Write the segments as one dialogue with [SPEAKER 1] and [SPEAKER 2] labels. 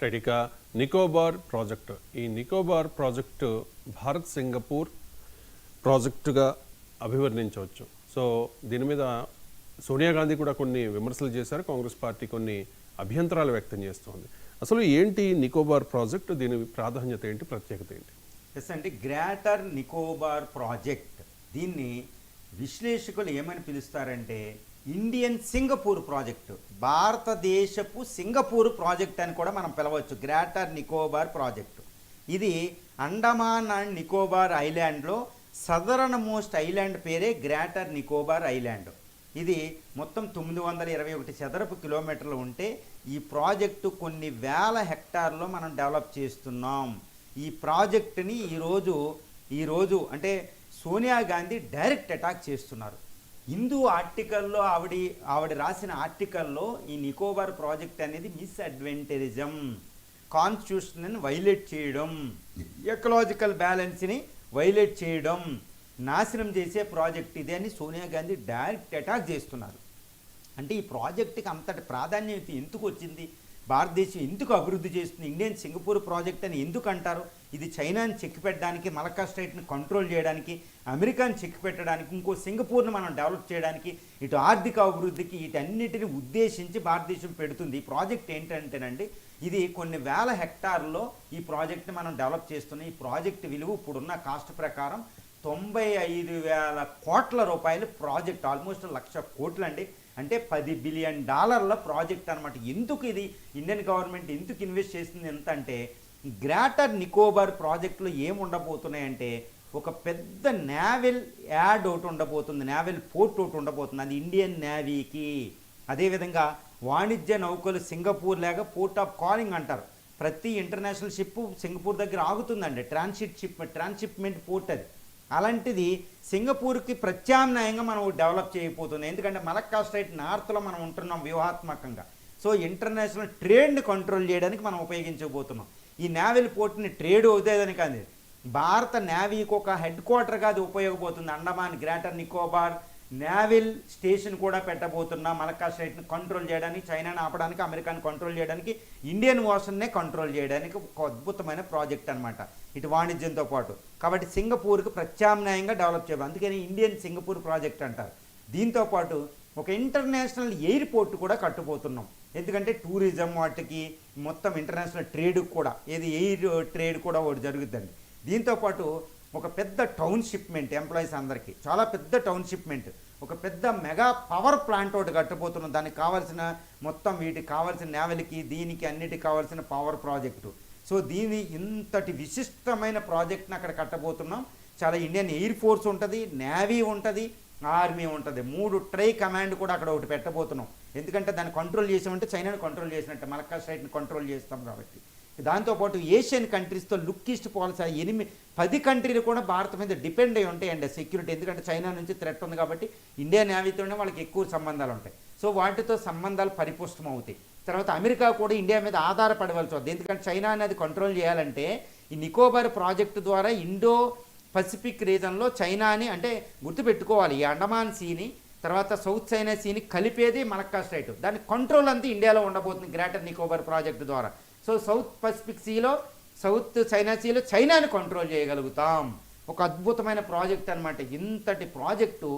[SPEAKER 1] Right. ఇక Nicobar project, ఈ Nicobar project Bharat Singapore ప్రాజెక్టుగా అభివర్ణించవచ్చు. సో దీని మీద సోనియా గాంధీ కూడా కొన్ని విమర్శలు చేశారు, కాంగ్రెస్ పార్టీ కొన్ని అభ్యంతరాలు వ్యక్తం చేస్తోంది. అసలు ఏంటి నికోబార్ ప్రాజెక్టు, దీని ప్రాధాన్యత ఏంటి, ప్రత్యేకత ఏంటి?
[SPEAKER 2] ఎస్ అంటే గ్రేటర్ నికోబార్ ప్రాజెక్ట్, దీన్ని విశ్లేషకులు ఏమని పిలుస్తారంటే ఇండియన్ సింగపూర్ ప్రాజెక్టు, భారతదేశపు సింగపూర్ ప్రాజెక్ట్ అని కూడా మనం పిలవచ్చు. గ్రేటర్ నికోబార్ ప్రాజెక్టు ఇది అండమాన్ అండ్ నికోబార్ ఐలాండ్లో సదరన్ మోస్ట్ ఐలాండ్ పేరే గ్రేటర్ నికోబార్ ఐలాండ్. ఇది మొత్తం 921 చదరపు కిలోమీటర్లు ఉంటే ఈ ప్రాజెక్టు కొన్ని వేల హెక్టార్లో మనం డెవలప్ చేస్తున్నాం. ఈ ప్రాజెక్టుని ఈరోజు అంటే సోనియా గాంధీ డైరెక్ట్ అటాక్ చేస్తున్నారు. హిందూ ఆర్టికల్లో ఆవిడ రాసిన ఆర్టికల్లో ఈ నికోబార్ ప్రాజెక్ట్ అనేది మిస్అడ్వెంటరిజం, కాన్స్టిట్యూషన్ని వైలేట్ చేయడం, ఎకలాజికల్ బ్యాలెన్స్ని వైలేట్ చేయడం, నాశనం చేసే ప్రాజెక్ట్ ఇదే అని సోనియా గాంధీ డైరెక్ట్ అటాక్ చేస్తున్నారు. అంటే ఈ ప్రాజెక్టుకి అంతటి ప్రాధాన్యత ఎందుకు వచ్చింది, భారతదేశం ఎందుకు అభివృద్ధి చేస్తుంది, ఇండియన్ సింగపూర్ ప్రాజెక్ట్ అని ఎందుకు అంటారు? ఇది చైనాని చెక్కి పెట్టడానికి, మలక్కా స్ట్రైట్ని కంట్రోల్ చేయడానికి, అమెరికాని చెక్కి పెట్టడానికి, ఇంకో సింగపూర్ని మనం డెవలప్ చేయడానికి, ఇటు ఆర్థిక అభివృద్ధికి వీటన్నిటిని ఉద్దేశించి భారతదేశం పెడుతుంది. ఈ ప్రాజెక్ట్ ఏంటంటేనండి, ఇది కొన్ని వేల హెక్టార్లో ఈ ప్రాజెక్ట్ని మనం డెవలప్ చేస్తున్నాం. ఈ ప్రాజెక్ట్ విలువ ఇప్పుడున్న కాస్ట్ ప్రకారం 95,000 కోట్ల రూపాయలు ప్రాజెక్ట్, ఆల్మోస్ట్ 1,00,000 కోట్లు అండి, అంటే $10 బిలియన్ ప్రాజెక్ట్ అనమాట. ఎందుకు ఇది ఇండియన్ గవర్నమెంట్ ఎందుకు ఇన్వెస్ట్ చేస్తుంది ఎంత అంటే, గ్రేటర్ నికోబార్ ప్రాజెక్టులో ఏముండబోతున్నాయంటే ఒక పెద్ద నేవల్ యాడ్ ఒకటి ఉండబోతుంది, నేవల్ పోర్ట్ ఒకటి ఉండబోతుంది, అది ఇండియన్ నేవీకి. అదేవిధంగా వాణిజ్య నౌకలు సింగపూర్ లాగా పోర్ట్ ఆఫ్ కాలింగ్ అంటారు, ప్రతి ఇంటర్నేషనల్ షిప్ సింగపూర్ దగ్గర ఆగుతుందండి, ట్రాన్స్షిప్మెంట్ పోర్ట్ అది. అలాంటిది సింగపూర్కి ప్రత్యామ్నాయంగా మనం డెవలప్ చేయబోతుంది. ఎందుకంటే మలక్కా స్ట్రైట్ నార్త్లో మనం ఉంటున్నాం వ్యూహాత్మకంగా. సో ఇంటర్నేషనల్ ట్రేడ్ని కంట్రోల్ చేయడానికి మనం ఉపయోగించబోతున్నాం. ఈ నేవల్ పోర్ట్ని ట్రేడ్ అవుతుందని కాదు, భారత నేవీకి ఒక హెడ్ క్వార్టర్గా అది ఉపయోగపోతుంది. Andaman greater Nicobar naval station కూడా పెట్టబోతున్నాం, మలక్కా స్ట్రైట్ని కంట్రోల్ చేయడానికి, చైనాని ఆపడానికి, అమెరికాని కంట్రోల్ చేయడానికి, ఇండియన్ ఓషన్నే కంట్రోల్ చేయడానికి ఒక అద్భుతమైన ప్రాజెక్ట్ అనమాట, ఇటు వాణిజ్యంతో పాటు. కాబట్టి సింగపూర్కి ప్రత్యామ్నాయంగా డెవలప్ చేయాలి, అందుకని ఇండియన్ సింగపూర్ ప్రాజెక్ట్ అంటారు. దీంతోపాటు ఒక ఇంటర్నేషనల్ ఎయిర్పోర్ట్ కూడా కట్టుపోతున్నాం, ఎందుకంటే టూరిజం వాటికి మొత్తం ఇంటర్నేషనల్ ట్రేడ్ కూడా, ఏది ఎయిర్ ట్రేడ్ కూడా ఒకటి జరుగుతుంది. దీంతోపాటు ఒక పెద్ద టౌన్షిప్మెంట్, ఎంప్లాయీస్ అందరికీ చాలా పెద్ద టౌన్షిప్మెంట్, ఒక పెద్ద మెగా పవర్ ప్లాంట్ ఒకటి కట్టబోతున్నాం. దానికి కావాల్సిన మొత్తం వీటికి కావాల్సిన నేవల్కి దీనికి అన్నిటికి కావాల్సిన పవర్ ప్రాజెక్టు. సో దీని ఇంతటి విశిష్టమైన ప్రాజెక్ట్ని అక్కడ కట్టబోతున్నాం. చాలా ఇండియన్ ఎయిర్ ఫోర్స్ ఉంటుంది, నేవీ ఉంటుంది, ఆర్మీ ఉంటుంది, 3 ట్రై కమాండ్ కూడా అక్కడ ఒకటి పెట్టబోతున్నాం. ఎందుకంటే దాన్ని కంట్రోల్ చేసామంటే చైనాని కంట్రోల్ చేసినట్టే, మలక్కా స్ట్రైట్ని కంట్రోల్ చేస్తాం కాబట్టి. దాంతోపాటు ఏషియన్ కంట్రీస్తో లుక్ ఈస్ట్ పాలసీ 10 కంట్రీలు కూడా భారత్ మీద డిపెండ్ అయి ఉంటాయండి సెక్యూరిటీ, ఎందుకంటే చైనా నుంచి థ్రెట్ ఉంది కాబట్టి ఇండియా నేవీతోనే వాళ్ళకి ఎక్కువ సంబంధాలు ఉంటాయి. సో వాటితో సంబంధాలు పరిపుష్టం అవుతాయి. తర్వాత అమెరికా కూడా ఇండియా మీద ఆధారపడవలసి వస్తుంది, ఎందుకంటే చైనా అనేది కంట్రోల్ చేయాలంటే ఈ నికోబార్ ప్రాజెక్టు ద్వారా ఇండో పసిఫిక్ రీజన్లో చైనాని, అంటే గుర్తుపెట్టుకోవాలి, ఈ అండమాన్ సీని తర్వాత సౌత్ చైనా సీని కలిపేది మలక్కా స్ట్రైట్, దాని కంట్రోల్ అంతా ఇండియాలో ఉండబోతుంది గ్రేటర్ నికోబార్ ప్రాజెక్టు ద్వారా. సో సౌత్ పసిఫిక్ సీలో, సౌత్ చైనా సీలో చైనాని కంట్రోల్ చేయగలుగుతాం. ఒక అద్భుతమైన ప్రాజెక్ట్ అనమాట. ఇంతటి ప్రాజెక్టు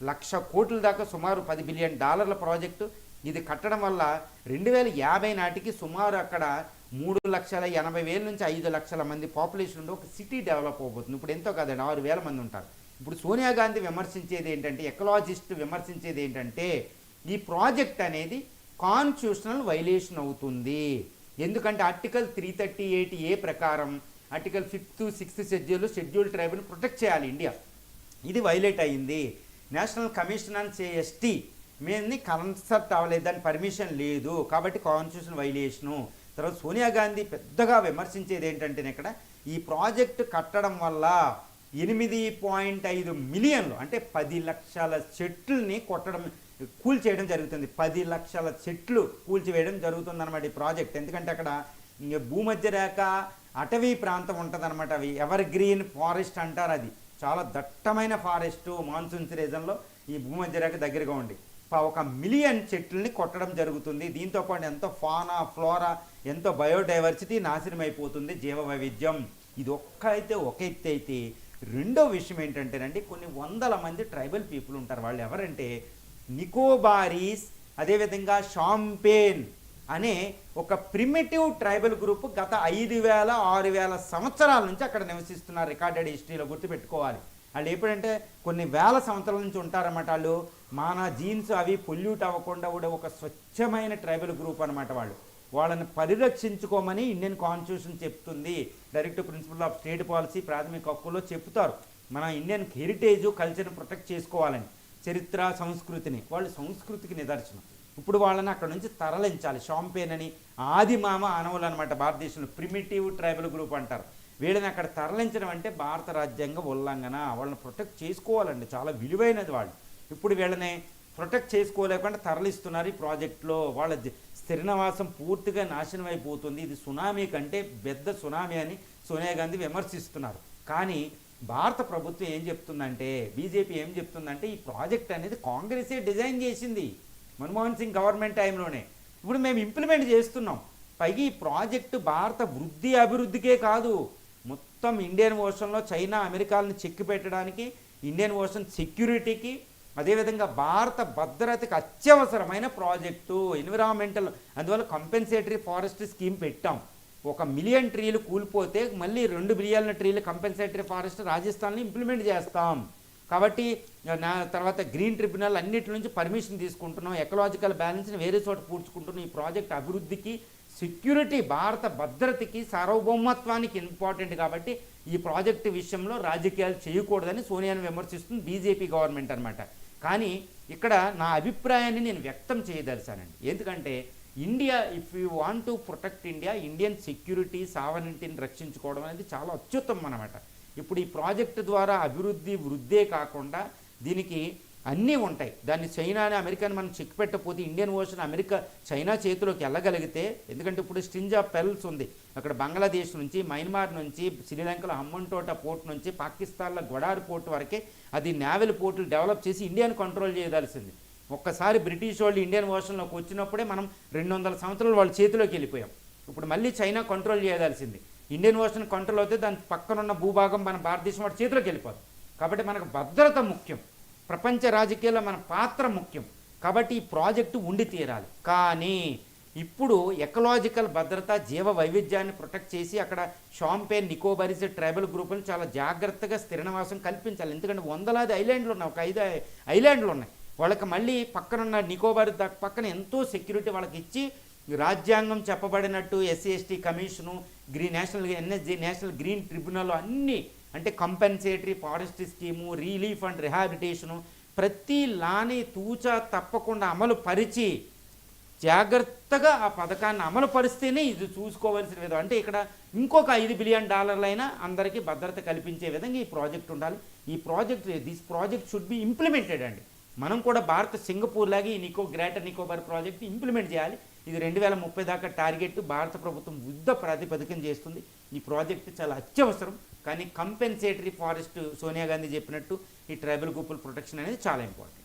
[SPEAKER 2] 1,00,000 కోట్ల దాకా, సుమారు $10 బిలియన్ ప్రాజెక్టు. ఇది కట్టడం వల్ల 2050 నాటికి సుమారు అక్కడ 3,80,000 నుంచి 5,00,000 మంది పాపులేషన్ ఉండే ఒక సిటీ డెవలప్ అవబోతుంది. ఇప్పుడు ఎంతో కాదండి, 6,000 మంది ఉంటారు. ఇప్పుడు సోనియా గాంధీ విమర్శించేది ఏంటంటే, ఎకలాజిస్ట్ విమర్శించేది ఏంటంటే, ఈ ప్రాజెక్ట్ అనేది కాన్స్టిట్యూషనల్ వైలేషన్ అవుతుంది. ఎందుకంటే ఆర్టికల్ 338A ప్రకారం ఆర్టికల్ 5th 6th షెడ్యూల్ ట్రైబ్ని ప్రొటెక్ట్ చేయాలి ఇండియా, ఇది వైలేట్ అయింది. నేషనల్ కమిషన్ ఆన్ ఎస్టీ మీదని కన్సల్ట్ అవ్వలేదు, దాని పర్మిషన్ లేదు, కాబట్టి కాన్స్టిట్యూషన్ వైలేషను. తర్వాత సోనియా గాంధీ పెద్దగా విమర్శించేది ఏంటంటే, ఇక్కడ ఈ ప్రాజెక్టు కట్టడం వల్ల 8.5 మిలియన్లు అంటే 10 లక్షల చెట్లని కూల్చేయడం జరుగుతుంది. 10 లక్షల చెట్లు కూల్చివేయడం జరుగుతుంది అనమాట ఈ ప్రాజెక్ట్. ఎందుకంటే అక్కడ భూమధ్య రేఖ అటవీ ప్రాంతం ఉంటుంది అనమాట, అవి ఎవర్ గ్రీన్ ఫారెస్ట్ అంటారు, అది చాలా దట్టమైన ఫారెస్టు మాన్సూన్ సీజన్లో ఈ భూమధ్య రేఖ దగ్గరగా ఉండి. 1 మిలియన్ చెట్లని కొట్టడం జరుగుతుంది. దీంతో పాటు ఎంతో ఫానా ఫ్లోరా, ఎంతో బయోడైవర్సిటీ నాశనం అయిపోతుంది, జీవ వైవిధ్యం. ఇది ఒక ఎత్తు అయితే, రెండో విషయం ఏంటంటేనండి, కొన్ని వందల మంది ట్రైబల్ పీపుల్ ఉంటారు. వాళ్ళు ఎవరంటే నికోబారీస్, అదేవిధంగా షాంపేన్ అనే ఒక ప్రిమిటివ్ ట్రైబల్ గ్రూప్ గత 5,000-6,000 సంవత్సరాల నుంచి అక్కడ నివసిస్తున్నారు. రికార్డెడ్ హిస్టరీలో గుర్తుపెట్టుకోవాలి. వాళ్ళు ఎప్పుడంటే కొన్ని వేల సంవత్సరాల నుంచి ఉంటారన్నమాట. వాళ్ళు మన జీన్స్ అవి పొల్యూట్ అవ్వకుండా కూడా ఒక స్వచ్ఛమైన ట్రైబల్ గ్రూప్ అనమాట. వాళ్ళని పరిరక్షించుకోమని ఇండియన్ కాన్స్టిట్యూషన్ చెప్తుంది. Direct principle of state policy, ప్రాథమిక హక్కుల్లో చెప్తారు మన ఇండియన్ హెరిటేజ్ కల్చర్ని ప్రొటెక్ట్ చేసుకోవాలని, చరిత్ర సంస్కృతిని. వాళ్ళు సంస్కృతికి నిదర్శనం. ఇప్పుడు వాళ్ళని అక్కడ నుంచి తరలించాలి. షాంపేన్ అని ఆదిమామ ఆనవులు అనమాట, భారతదేశంలో ప్రిమిటివ్ ట్రైబల్ గ్రూప్ అంటారు. వీళ్ళని అక్కడ తరలించడం అంటే భారత రాజ్యాంగ ఉల్లంఘన. వాళ్ళని ప్రొటెక్ట్ చేసుకోవాలండి, చాలా విలువైనది వాళ్ళు. ఇప్పుడు వీళ్ళని ప్రొటెక్ట్ చేసుకోలేకుండా తరలిస్తున్నారు ఈ ప్రాజెక్టులో. వాళ్ళ స్థిర నివాసం పూర్తిగా నాశనం అయిపోతుంది. ఇది సునామీ కంటే పెద్ద సునామీ అని సోనియా గాంధీ విమర్శిస్తున్నారు. కానీ భారత ప్రభుత్వం ఏం చెప్తుందంటే, బీజేపీ ఏం చెప్తుందంటే, ఈ ప్రాజెక్ట్ అనేది కాంగ్రెసే డిజైన్ చేసింది మన్మోహన్ సింగ్ గవర్నమెంట్ టైంలోనే. ఇప్పుడు మేము ఇంప్లిమెంట్ చేస్తున్నాం. పైగా ఈ ప్రాజెక్టు భారత వృద్ధి అభివృద్ధికే కాదు, మొత్తం ఇండియన్ ఓషన్లో చైనా అమెరికాలను చెక్కి పెట్టడానికి, ఇండియన్ ఓషన్ సెక్యూరిటీకి, అదేవిధంగా భారత భద్రతకి అత్యవసరమైన ప్రాజెక్టు. ఎన్విరాన్మెంటల్, అందువల్ల కంపెన్సేటరీ ఫారెస్ట్ స్కీమ్ పెట్టాం. 1 మిలియన్ ట్రీలు కూలిపోతే మళ్ళీ 2 బిలియన్ల ట్రీలు కంపెన్సేటరీ ఫారెస్ట్ రాజస్థాన్లో ఇంప్లిమెంట్ చేస్తాం. కాబట్టి తర్వాత గ్రీన్ ట్రిబ్యునల్ అన్నిటి నుంచి పర్మిషన్ తీసుకుంటున్నాం. ఎకలాజికల్ బ్యాలెన్స్ని వేరే చోట పూడ్చుకుంటున్నాం. ఈ ప్రాజెక్ట్ అభివృద్ధికి, సెక్యూరిటీ, భారత భద్రతకి, సార్వభౌమత్వానికి ఇంపార్టెంట్. కాబట్టి ఈ ప్రాజెక్టు విషయంలో రాజకీయాలు చేయకూడదని సోనియాను విమర్శిస్తుంది బీజేపీ గవర్నమెంట్ అనమాట. కానీ ఇక్కడ నా అభిప్రాయాన్ని నేను వ్యక్తం చేయదలిచానండి. ఎందుకంటే India, if you want to protect India, Indian security, సావరెనిటీని రక్షించుకోవడం అనేది చాలా అత్యుత్తమం అన్నమాట. ఇప్పుడు ఈ ప్రాజెక్టు ద్వారా అభివృద్ధి, వృద్ధే కాకుండా దీనికి అన్నీ ఉంటాయి. దాన్ని చైనాని, అమెరికాని మనం చెక్ పెట్టకపోతే ఇండియన్ ఓషన్ అమెరికా చైనా చేతిలోకి వెళ్ళగలిగితే, ఎందుకంటే ఇప్పుడు స్ట్రింజ్ ఆఫ్ పెరల్స్ ఉంది అక్కడ, బంగ్లాదేశ్ నుంచి, మయన్మార్ నుంచి, శ్రీలంకలో హమ్మన్టోట పోర్ట్ నుంచి, పాకిస్తాన్లో గ్వడార్ పోర్ట్ వరకే అది నేవల్ పోర్టులు డెవలప్ చేసి ఇండియాని కంట్రోల్ చేయదలిసింది. ఒక్కసారి బ్రిటిష్ వాళ్ళు ఇండియన్ ఓషన్లోకి వచ్చినప్పుడే మనం 200 సంవత్సరాలు వాళ్ళ చేతిలోకి వెళ్ళిపోయాం. ఇప్పుడు మళ్ళీ చైనా కంట్రోల్ చేయదలిసింది. ఇండియన్ ఓషన్ కంట్రోల్ అవుతే దాని పక్కనున్న భూభాగం మన భారతదేశం వాడి చేతిలోకి వెళ్ళిపోతుంది. కాబట్టి మనకు భద్రత ముఖ్యం, ప్రపంచ రాజకీయాల్లో మన పాత్ర ముఖ్యం. కాబట్టి ఈ ప్రాజెక్టు ఉండి తీరాలి. కానీ ఇప్పుడు ఎకలాజికల్ భద్రత, జీవ వైవిధ్యాన్ని ప్రొటెక్ట్ చేసి అక్కడ షాంపేన్, నికోబారీస్ ట్రైబల్ గ్రూపులు చాలా జాగ్రత్తగా స్థిర నివాసం కల్పించాలి. ఎందుకంటే వందలాది ఐలాండ్లు ఉన్నాయి, ఒక 5 ఐలాండ్లు ఉన్నాయి. వాళ్ళకి మళ్ళీ పక్కనున్న నికోబార్ పక్కన ఎంతో సెక్యూరిటీ వాళ్ళకి ఇచ్చి, రాజ్యాంగం చెప్పబడినట్టు SC ST commission, national NSG, national green tribunal అన్నీ, అంటే compensatory forest scheme, relief and rehabilitation, ప్రతి లాని తూచా తప్పకుండా అమలు పరిచి జాగ్రత్తగా ఆ పథకాన్ని అమలు పరిస్తేనే ఇది చూసుకోవాల్సిన విధం. అంటే ఇక్కడ ఇంకొక $5 బిలియన్ అయినా అందరికీ భద్రత కల్పించే విధంగా ఈ ప్రాజెక్ట్ ఉండాలి. ఈ project, this project should be implemented అండి. మనం కూడా భారత సింగపూర్ లాగే ఈ గ్రేటర్ నికోబార్ ప్రాజెక్ట్ ఇంప్లిమెంట్ చేయాలి. ఇది 2030 దాకా టార్గెట్ భారత ప్రభుత్వం యుద్ధ ప్రాతిపదికన చేస్తుంది. ఈ ప్రాజెక్టు చాలా అత్యవసరం. కానీ కంపెన్సేటరీ ఫారెస్ట్, సోనియా గాంధీ చెప్పినట్టు ఈ ట్రైబల్ గ్రూపుల ప్రొటెక్షన్ అనేది చాలా ఇంపార్టెంట్.